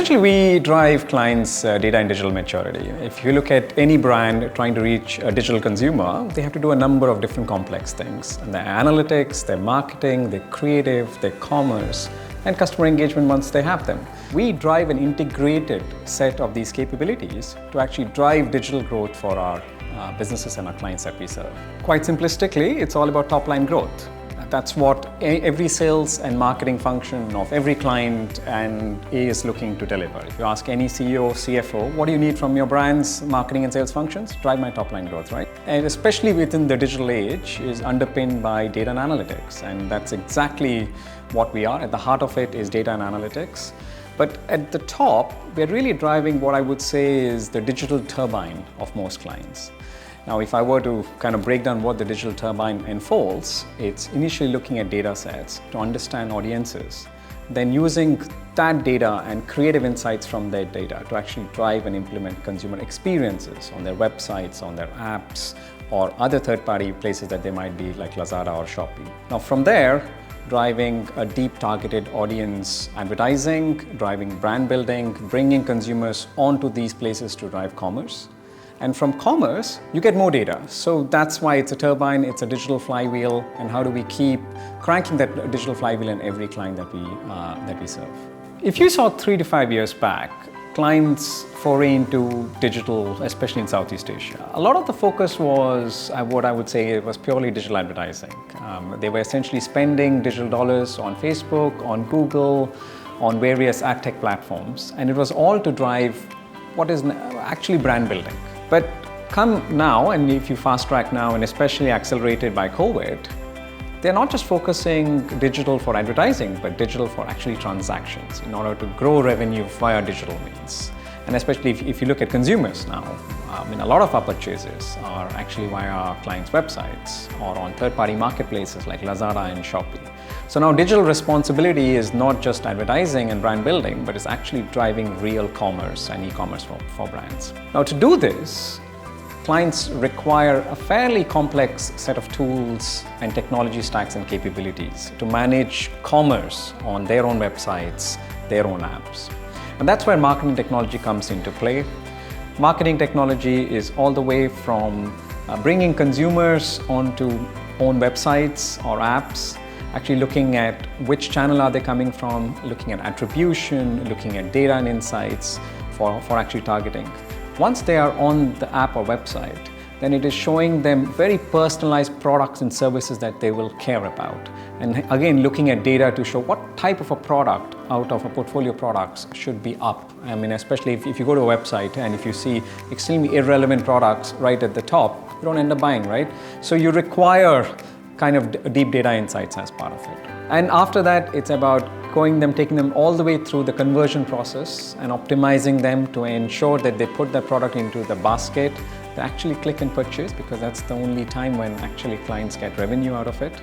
Essentially, we drive clients' data and digital maturity. If you look at any brand trying to reach a digital consumer, they have to do a number of different complex things. And their analytics, their marketing, their creative, their commerce, and customer engagement once they have them. We drive an integrated set of these capabilities to actually drive digital growth for our businesses and our clients that we serve. Quite simplistically, it's all about top-line growth. That's what every sales and marketing function of every client is looking to deliver. If you ask any CEO, CFO, what do you need from your brand's marketing and sales functions? Drive my top line growth, right? And especially within the digital age is underpinned by data and analytics. And that's exactly what we are. At the heart of it is data and analytics. But at the top, we're really driving what I would say is the digital turbine of most clients. Now, if I were to kind of break down what the digital turbine unfolds, it's initially looking at data sets to understand audiences, then using that data and creative insights from that data to actually drive and implement consumer experiences on their websites, on their apps, or other third-party places that they might be like Lazada or Shopee. Now, from there, driving a deep targeted audience advertising, driving brand building, bringing consumers onto these places to drive commerce. And from commerce, you get more data. So that's why it's a turbine, it's a digital flywheel, and how do we keep cranking that digital flywheel in every client that we serve. If you saw 3 to 5 years back, clients foray into digital, especially in Southeast Asia, a lot of the focus was, what I would say, it was purely digital advertising. They were essentially spending digital dollars on Facebook, on Google, on various ad tech platforms, and it was all to drive what is actually brand building. But come now, and if you fast track now, and especially accelerated by COVID, they're not just focusing digital for advertising, but digital for actually transactions in order to grow revenue via digital means. And especially if you look at consumers now, a lot of our purchases are actually via our clients' websites or on third-party marketplaces like Lazada and Shopee. So now digital responsibility is not just advertising and brand building, but it's actually driving real commerce and e-commerce for brands. Now to do this, clients require a fairly complex set of tools and technology stacks and capabilities to manage commerce on their own websites, their own apps. And that's where marketing technology comes into play. Marketing technology is all the way from bringing consumers onto own websites or apps, actually looking at which channel are they coming from, looking at attribution, looking at data and insights for actually targeting. Once they are on the app or website, then it is showing them very personalized products and services that they will care about. And again, looking at data to show what type of a product out of a portfolio of products should be up. Especially if you go to a website and if you see extremely irrelevant products right at the top, you don't end up buying, right? So you require kind of deep data insights as part of it. And after that, it's about taking them all the way through the conversion process and optimizing them to ensure that they put that product into the basket, they actually click and purchase, because that's the only time when actually clients get revenue out of it.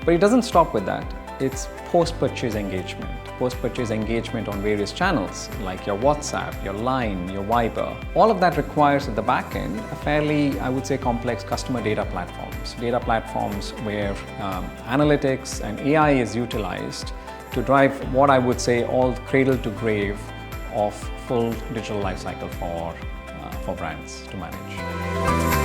But it doesn't stop with that. It's post-purchase engagement. Post-purchase engagement on various channels like your WhatsApp, your Line, your Viber. All of that requires at the back end a fairly, I would say, complex customer data platforms. Data platforms where analytics and AI is utilized to drive what I would say all cradle to grave of full digital lifecycle for brands to manage.